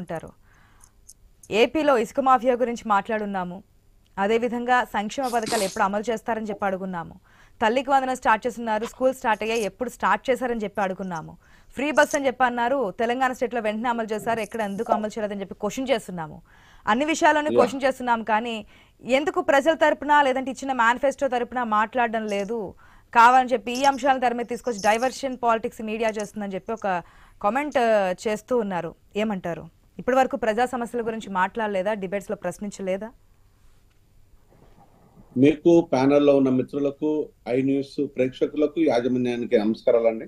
ఉంటారు. ఏపీలో ఇసుక మాఫియా గురించి మాట్లాడున్నాము. అదేవిధంగా సంక్షేమ పథకాలు ఎప్పుడు అమలు చేస్తారని చెప్పి అడుగున్నాము. తల్లికి వందనం స్టార్ట్ చేస్తున్నారు, స్కూల్ స్టార్ట్ అయ్యాయి, ఎప్పుడు స్టార్ట్ చేశారని చెప్పి అడుగున్నాము. ఫ్రీ బస్ అని చెప్పి అన్నారు, తెలంగాణ స్టేట్లో వెంటనే అమలు చేశారు, ఎక్కడ ఎందుకు అమలు చేయలేదని చెప్పి క్వశ్చన్ చేస్తున్నాము. అన్ని విషయాలను క్వశ్చన్ చేస్తున్నాం, కానీ ఎందుకు ప్రజల తరపున లేదంటే ఇచ్చిన మేనిఫెస్టో తరపున మాట్లాడడం లేదు కావాలని చెప్పి ఈ అంశాలను తెర మీద తీసుకొచ్చి డైవర్షన్ పాలిటిక్స్ మీడియా చేస్తుందని చెప్పి ఒక కామెంట్ చేస్తూ ఉన్నారు. ఏమంటారు? ఇప్పటి వరకు ప్రజా సమస్యల గురించి మాట్లాడలేదా? డిబేట్స్ లో ప్రశ్నించలేదా? మీకు ప్యానెల్లో ఉన్న మిత్రులకు, ఐ న్యూస్ ప్రేక్షకులకు, యాజమాన్యానికి నమస్కారాలండి.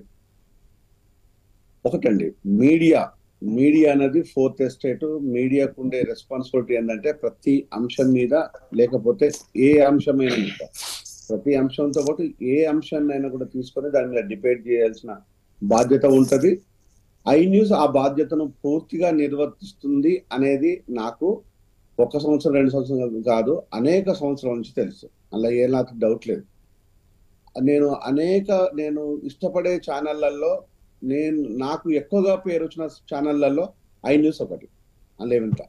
ఒకటండి, మీడియా అనేది ఫోర్త్ ఎస్టేట్. మీడియాకు ఉండే రెస్పాన్సిబిలిటీ ఏంటంటే ప్రతి అంశం మీద, లేకపోతే ఏ అంశమైనా మీద, ప్రతి అంశంతో పాటు ఏ అంశాన్నైనా కూడా తీసుకొని దాని మీద డిబేట్ చేయాల్సిన బాధ్యత ఉంటుంది. ఐ న్యూస్ ఆ బాధ్యతను పూర్తిగా నిర్వర్తిస్తుంది అనేది నాకు 1 సంవత్సరం 2 సంవత్సరం కాదు, అనేక సంవత్సరాల నుంచి తెలుసు. అలా నాకు డౌట్ లేదు. నేను ఇష్టపడే ఛానళ్లలో, నాకు ఎక్కువగా పేరు వచ్చిన ఛానళ్లలో ఐ న్యూస్ ఒకటి. అందులో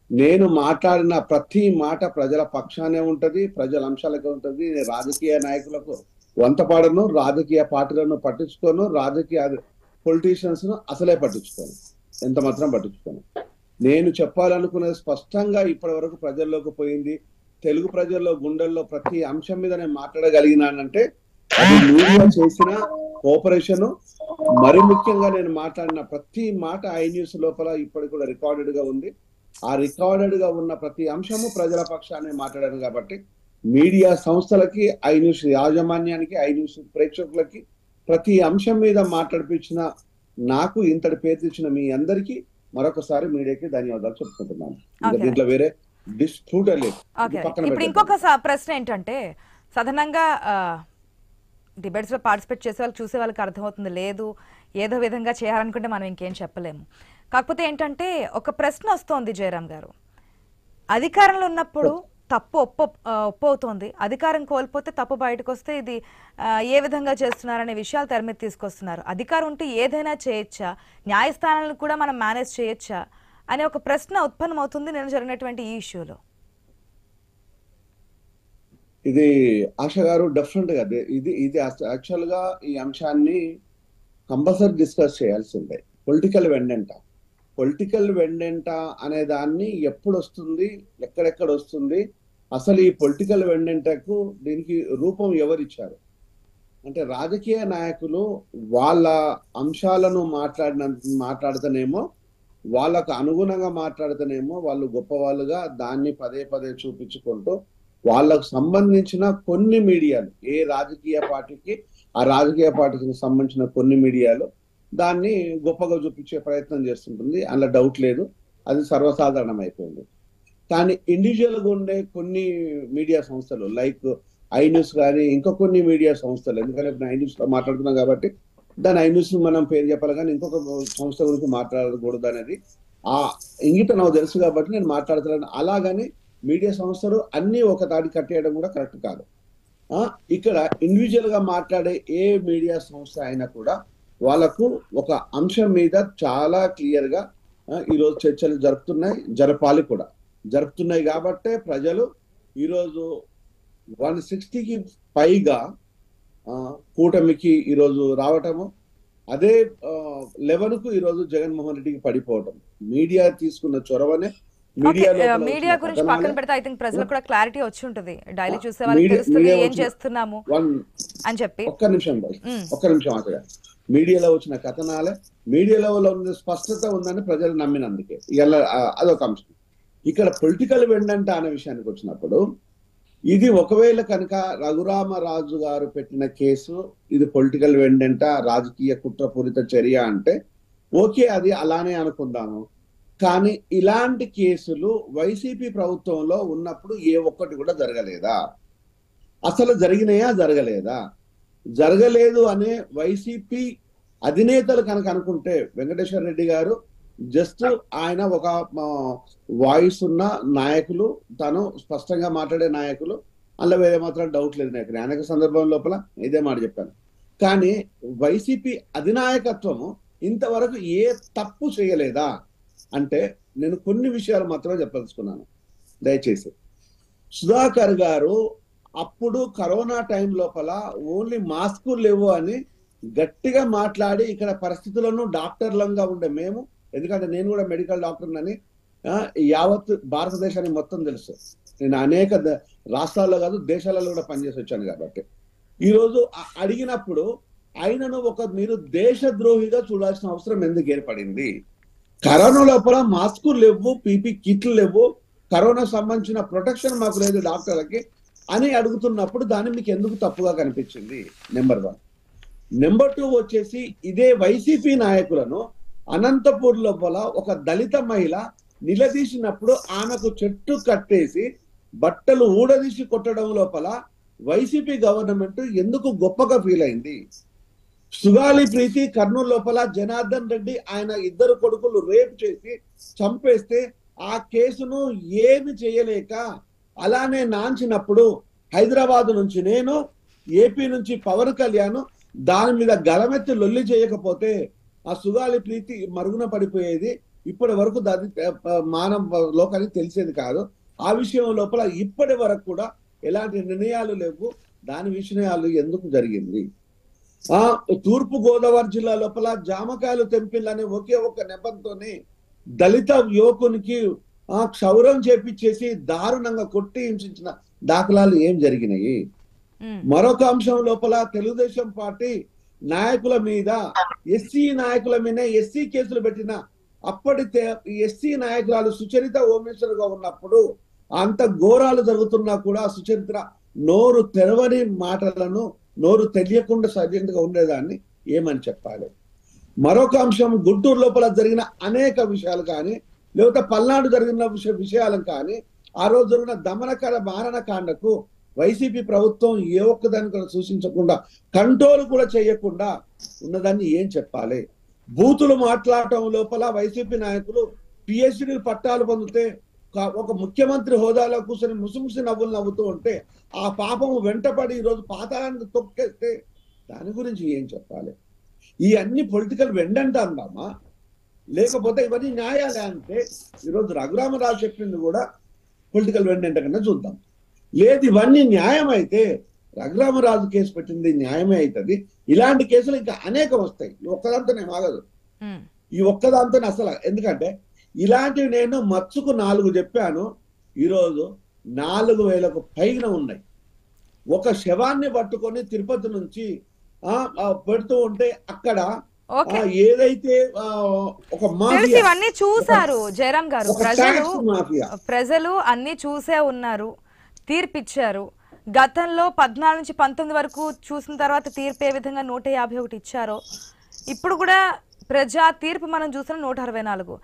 నేను మాట్లాడిన ప్రతి మాట ప్రజల పక్షానే ఉంటది, ప్రజల అంశాలకే ఉంటది. నేను రాజకీయ నాయకులకు వంతపాడను, రాజకీయ పార్టీలను పట్టించుకోను, రాజకీయ పొలిటీషియన్స్ ను అసలే పట్టించుకోను, ఎంత మాత్రం పట్టించుకోను. నేను చెప్పాలనుకున్నది స్పష్టంగా ఇప్పటి వరకు ప్రజల్లోకి పోయింది. తెలుగు ప్రజల్లో గుండెల్లో ప్రతి అంశం మీద నేను మాట్లాడగలిగినానంటే అది మీడియా చేసిన కోఆపరేషన్. మరి ముఖ్యంగా నేను మాట్లాడిన ప్రతి మాట ఐ న్యూస్ లోపల ఇప్పటికి కూడా రికార్డెడ్ గా ఉంది. ఆ రికార్డెడ్ గా ఉన్న ప్రతి అంశము ప్రజల పక్షాన్ని మాట్లాడాను. కాబట్టి మీడియా సంస్థలకి, ఐ న్యూస్ యాజమాన్యానికి, ఐ న్యూస్ ప్రేక్షకులకి ప్రతి అంశం మీద మాట్లాడిపించిన నాకు, ఇంతటి పేరు తెచ్చిన మీ అందరికీ మరొకసారి మీడియాకి ధన్యవాదాలు చెప్పుకుంటున్నాను. దీంట్లో వేరే డిస్ప్యూట్ లేదు. ఇప్పుడు ఇంకొక ప్రశ్న ఏంటంటే, సాధారణంగా డిబేట్స్ లో పార్టిసిపేట్ చేసే వాళ్ళు, చూసే వాళ్ళకి అర్థమవుతుంది, లేదు ఏదో విధంగా చేయాలనుకుంటే మనం ఇంకేం చెప్పలేము. కాకపోతే ఏంటంటే ఒక ప్రశ్న వస్తోంది జయరాం గారు, అధికారంలో ఉన్నప్పుడు తప్పు ఒప్పవుతోంది, అధికారం కోల్పోతే తప్పు బయటకు వస్తే ఇది ఏ విధంగా చేస్తున్నారనే విషయాలు తెర మీద తీసుకొస్తున్నారు. అధికారం ఉంటే ఏదైనా చేయొచ్చా, న్యాయస్థానాలను కూడా మనం మేనేజ్ చేయొచ్చా అనే ఒక ప్రశ్న ఉత్పన్నమవుతుంది నేను జరిగినటువంటి ఈ ఇష్యూలో. ఇది ఆశ గారు డెఫినెట్ గా ఇది యాక్చువల్ గా ఈ అంశాన్ని కంపల్సరీ డిస్కస్ చేయాల్సిందే. పొలిటికల్ వెండెంటా అనే దాన్ని ఎప్పుడు వస్తుంది, ఎక్కడెక్కడ వస్తుంది, అసలు ఈ పొలిటికల్ వెండెంటాకు దీనికి రూపం ఎవరిచ్చారు అంటే, రాజకీయ నాయకులు వాళ్ళ అంశాలను మాట్లాడితేనేమో, వాళ్ళకు అనుగుణంగా మాట్లాడితేనేమో వాళ్ళు గొప్పవాళ్ళుగా దాన్ని పదే పదే చూపించుకుంటూ వాళ్ళకు సంబంధించిన కొన్ని మీడియాలు, ఏ రాజకీయ పార్టీకి ఆ రాజకీయ పార్టీకి సంబంధించిన కొన్ని మీడియాలు దాన్ని గొప్పగా చూపించే ప్రయత్నం చేస్తుంటుంది. అందులో డౌట్ లేదు, అది సర్వసాధారణం అయిపోయింది. కానీ ఇండివిజువల్ గా ఉండే కొన్ని మీడియా సంస్థలు లైక్ ఐ న్యూస్ కానీ ఇంకా కొన్ని మీడియా సంస్థలు, ఎందుకంటే ఇప్పుడు ఐ న్యూస్ లో మాట్లాడుతున్నాం కాబట్టి దాని ఐ న్యూస్ మనం పేరు చెప్పాలి, కానీ ఇంకొక సంస్థ గురించి మాట్లాడకూడదు అనేది ఆ ఇంగిత నాకు తెలుసు కాబట్టి నేను మాట్లాడుతున్నాను. అలాగని మీడియా సంస్థలు అన్ని ఒక తాడి కట్టేయడం కూడా కరెక్ట్ కాదు. ఇక్కడ ఇండివిజువల్ గా మాట్లాడే ఏ మీడియా సంస్థ అయినా కూడా వాళ్ళకు ఒక అంశం మీద చాలా క్లియర్ గా ఈరోజు చర్చలు జరుపుతున్నాయి కాబట్టే ప్రజలు ఈరోజు 160కి పైగా కూటమికి ఈరోజు రావటము, అదే 11కు ఈరోజు జగన్మోహన్ రెడ్డికి పడిపోవటం మీడియా తీసుకున్న చొరవనే. మీడియా గురించి పక్కన పెడితే ఐ థింక్ ప్రజలకు కూడా క్లారిటీ వచ్చి ఉంటుంది, డైలీ చూసే వాళ్ళకి తెలుస్తుంది ఏం చేస్తున్నాము అని చెప్పి. ఒక్క నిమిషం అక్కడ మీడియాలో వచ్చిన కథనాలే, మీడియాలో ఉన్న స్పష్టత ఉందని ప్రజలు నమ్మినందుకే ఇలా అదొక అంశం. ఇక్కడ పొలిటికల్ వెండంట అనే విషయానికి వచ్చినప్పుడు, ఇది ఒకవేళ కనుక రఘురామరాజు గారు పెట్టిన కేసు ఇది పొలిటికల్ వెండంట, రాజకీయ కుట్రపూరిత చర్య అంటే ఓకే, అది అలానే అనుకుందాము. కానీ ఇలాంటి కేసులు వైసీపీ ప్రభుత్వంలో ఉన్నప్పుడు ఏ ఒక్కటి కూడా జరగలేదా? అసలు జరగలేదా? జరగలేదు అనే వైసీపీ అధినేతలు కనుక అనుకుంటే, వెంకటేశ్వర రెడ్డి గారు జస్ట్ ఆయన ఒక వాయిస్ ఉన్న నాయకులు, తను స్పష్టంగా మాట్లాడే నాయకులు, అందులో వేరే మాత్రం డౌట్ లేదు నాకు. అనేక సందర్భం లోపల ఇదే మాట చెప్పాను. కానీ వైసీపీ అధినాయకత్వము ఇంతవరకు ఏ తప్పు చేయలేదా అంటే నేను కొన్ని విషయాలు మాత్రమే చెప్పదలుచుకున్నాను. దయచేసి సుధాకర్ గారు అప్పుడు కరోనా టైం లోపల ఓన్లీ మాస్కులు లేవు అని గట్టిగా మాట్లాడి ఇక్కడ పరిస్థితులను డాక్టర్లంగా ఉండే మేము, ఎందుకంటే నేను కూడా మెడికల్ డాక్టర్ అని యావత్ భారతదేశానికి మొత్తం తెలుసు. నేను అనేక రాష్ట్రాల్లో కాదు దేశాలలో కూడా పనిచేసి వచ్చాను కాబట్టి ఈరోజు అడిగినప్పుడు ఆయనను మీరు దేశద్రోహిగా చూడాల్సిన అవసరం ఎందుకు ఏర్పడింది? కరోనా లోపల మాస్కులు లేవు, పీపీ కిట్లు లేవు, కరోనా సంబంధించిన ప్రొటెక్షన్ మాకు లేదు డాక్టర్లకి అని అడుగుతున్నప్పుడు దాన్ని మీకు ఎందుకు తప్పుగా కనిపించింది? నెంబర్ 1. నెంబర్ 2 వచ్చేసి ఇదే వైసీపీ నాయకులను అనంతపూర్ లోపల ఒక దళిత మహిళ నిలదీసినప్పుడు ఆమెకు చెట్టు కట్టేసి బట్టలు ఊడదీసి కొట్టడం లోపల వైసీపీ గవర్నమెంట్ ఎందుకు గొప్పగా ఫీల్ అయింది? సుగాలి ప్రీతి కర్నూలు లోపల జనార్దన్ రెడ్డి ఆయన 2 కొడుకులు రేప్ చేసి చంపేస్తే ఆ కేసును ఏమి చేయలేక అలానే నాంచినప్పుడు హైదరాబాద్ నుంచి నేను, ఏపీ నుంచి పవన్ కళ్యాణ్ దాని మీద గలమెత్తి లొల్లి చేయకపోతే ఆ సుగాలి ప్రీతి మరుగున పడిపోయేది. ఇప్పటి వరకు దాని మానవ లోకానికి తెలిసేది కాదు. ఆ విషయం లోపల ఇప్పటి వరకు కూడా ఎలాంటి నిర్ణయాలు లేవు. దాని విషయాలు ఎందుకు జరిగింది? తూర్పు గోదావరి జిల్లా లోపల జామకాయలు తెంపిల్లనే ఒకే ఒక నెపంతోనే దళిత యువకునికి క్షౌరం చేపించేసి దారుణంగా కొట్టి హింసించిన దాఖలాలు ఏం జరిగినాయి? మరొక అంశం లోపల తెలుగుదేశం పార్టీ నాయకుల మీద, ఎస్సీ నాయకుల మీద ఎస్సీ కేసులు పెట్టిన అప్పటి ఎస్సీ నాయకురాలు సుచరిత హోమేశ్వర్ గా ఉన్నప్పుడు అంత ఘోరాలు జరుగుతున్నా కూడా సుచరిత నోరు తెరవని మాటలను, నోరు తెలియకుండా సైలెంట్ గా ఉండేదాన్ని ఏమని చెప్పాలి? మరొక అంశం గుంటూరు లోపల జరిగిన అనేక విషయాలు కానీ, లేకపోతే పల్నాడు జరిగిన విషయాలను కానీ, ఆ రోజు జరిగిన దమనకర మారణకాండకు వైసీపీ ప్రభుత్వం ఏ ఒక్కదాన్ని కూడా సూచించకుండా, కంట్రోల్ కూడా చేయకుండా ఉన్నదాన్ని ఏం చెప్పాలి? బూతులు మాట్లాడటం లోపల వైసీపీ నాయకులు పిహెచ్డి పట్టాలు పొందితే ఒక ముఖ్యమంత్రి హోదాలో కూర్చొని ముసిముసి నవ్వులు నవ్వుతూ ఉంటే ఆ పాపము వెంటపడి ఈరోజు పాతాళానికి తొక్కేస్తే దాని గురించి ఏం చెప్పాలి? ఈ అన్ని పొలిటికల్ వెండంట అందామా, లేకపోతే ఇవన్నీ న్యాయాలే అంటే ఈరోజు రఘురామరాజు చెప్పింది కూడా పొలిటికల్ వెండంట కన్నా చూద్దాం. లేదు ఇవన్నీ న్యాయం అయితే రఘురామరాజు కేసు పెట్టింది న్యాయమే అవుతుంది. ఇలాంటి కేసులు ఇంకా అనేకం వస్తాయి. ఈ ఒక్కదాంతోనే ఆగదు, ఈ ఒక్కదాంతోనే అసలు. ఎందుకంటే ఇలాంటివి నేను మచ్చుకు 4 చెప్పాను, ఈరోజు 4000కు పైన ఉన్నాయి. ఒక శవాన్ని పట్టుకొని తిరుపతి నుంచి పెడుతూ ఉంటే అక్కడ ఏదైతే ఒక మాఫియా, ఇవన్నీ చూసారు జయరాం గారు, ప్రజలు అన్ని చూసే ఉన్నారు, తీర్పిచ్చారు. గతంలో 14 నుంచి 19 వరకు చూసిన తర్వాత తీర్పు ఏ విధంగా 151 ఇచ్చారో ఇప్పుడు కూడా ప్రజా తీర్పు మనం చూసిన 164.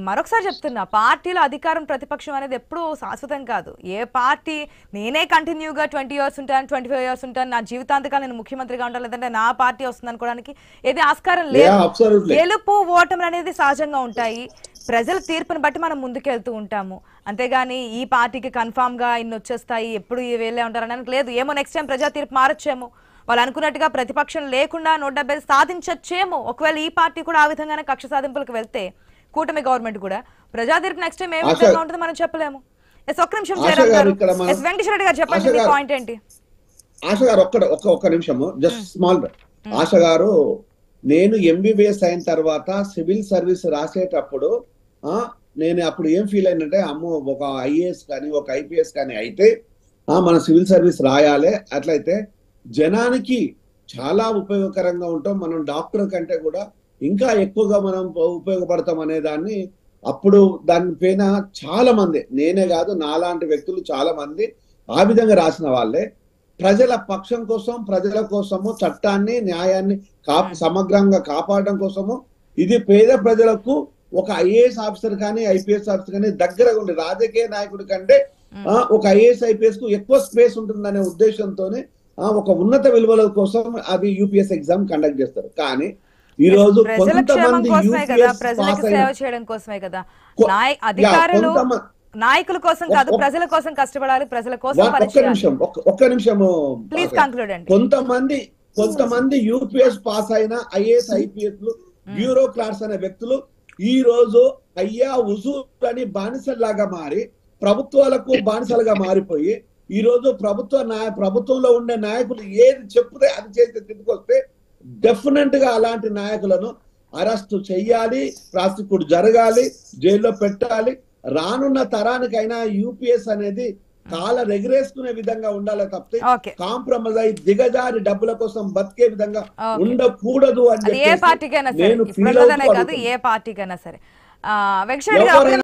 మరొకసారి చెప్తున్నా, పార్టీలో అధికారం ప్రతిపక్షం అనేది ఎప్పుడూ శాశ్వతం కాదు. ఏ పార్టీ నేనే కంటిన్యూగా 20 years ఉంటాను, 25 years ఉంటాను, నా జీవితాంతకాలం నేను ముఖ్యమంత్రిగా ఉండాలి, లేదంటే నా పార్టీ వస్తుంది అనుకోవడానికి ఏది ఆస్కారం లేదు. గెలుపు ఓటములు అనేది సహజంగా ఉంటాయి. ప్రజల తీర్పుని బట్టి మనం ముందుకెళ్తూ ఉంటాము. అంతేగాని ఈ పార్టీకి కన్ఫామ్ గా ఇన్ని వచ్చేస్తాయి, ఎప్పుడు ఈ వేళే ఉంటారనడానికి లేదు. ఏమో నెక్స్ట్ టైం ప్రజా తీర్పు మారొచ్చేమో, వాళ్ళు అనుకున్నట్టుగా ప్రతిపక్షం లేకుండా 170 సాధించొచ్చేమో. ఒకవేళ ఈ పార్టీ కూడా ఆ విధంగానే కక్ష సాధింపులకు వెళ్తే, కూటమి గవర్నమెంట్ కూడా ప్రజా తీర్పు నెక్స్ట్ టైం ఏ విధంగా ఉంటుంది మనం చెప్పలేము. ఒక్క నిమిషం జయరామ్ గారు, వెంకటేశ్వర రెడ్డి గారు చెప్పండి మీ పాయింట్ ఏంటి? ఆశ గారు ఒక్క నిమిషము, జస్ట్ స్మాల్. ఆశ గారు, నేను ఎంబీబీఎస్ అయిన తర్వాత సివిల్ సర్వీస్ రాసేటప్పుడు నేను అప్పుడు ఏం ఫీల్ అయినంటే, అమ్మో ఒక ఐఏఎస్ కానీ ఒక ఐపీఎస్ కానీ అయితే మన సివిల్ సర్వీస్ రాయాలి, అట్లయితే జనానికి చాలా ఉపయోగకరంగా ఉంటాం, మనం డాక్టర్ కంటే కూడా ఇంకా ఎక్కువగా మనం ఉపయోగపడతాం అనే దాన్ని అప్పుడు దానిపైన చాలా మంది, నేనే కాదు నాలాంటి వ్యక్తులు చాలా మంది ఆ విధంగా రాసిన వాళ్ళే. ప్రజల పక్షం కోసం, ప్రజల కోసము, చట్టాన్ని న్యాయాన్ని సమగ్రంగా కాపాడడం కోసము, ఇది పేద ప్రజలకు ఒక ఐఏఎస్ ఆఫీసర్ కానీ ఐపీఎస్ ఆఫీసర్ కానీ దగ్గరగా ఉండే రాజకీయ నాయకుడి కంటే ఒక ఐఏఎస్ ఐపీఎస్ కు ఎక్కువ స్పేస్ ఉంటుందనే ఉద్దేశంతోనే ఒక ఉన్నత విలువల కోసం అది యూపీఎస్ ఎగ్జామ్ కండక్ట్ చేస్తారు. కానీ ఈ రోజు కొంతమంది నాయకుల కోసం కాదు, ప్రజల కోసం కష్టపడాలి, ప్రజల కోసం. ఒక్క నిమిషము, కొంతమంది యూపీఎస్ పాస్ అయిన ఐఏఎస్ ఐపీఎస్ బ్యూరోక్రాట్స్ అనే వ్యక్తులు ఈ రోజు అయ్యా హుజూర్ అని బానిసల్లాగా మారి ప్రభుత్వాలకు బానిసలుగా మారిపోయి ఈ రోజు ప్రభుత్వంలో ఉండే నాయకులు ఏది చెప్తే అది చేసి తిప్పుకొస్తే డెఫినెట్ గా అలాంటి నాయకులను అరెస్ట్ చెయ్యాలి, ప్రాసిక్యూట్ జరగాలి, జైల్లో పెట్టాలి. రానున్న తరానికైనా యూపీఎస్ అనేది కాలర్ ఎగరేసుకునే విధంగా ఉండాలి తప్పితే కాంప్రమైజ్ అయి దిగజారి డబ్బుల కోసం బతికే విధంగా ఉండకూడదు అని ఏ పార్టీకైనా సరే, ఏ పార్టీకైనా సరే. వెంకటరెడ్డి గారు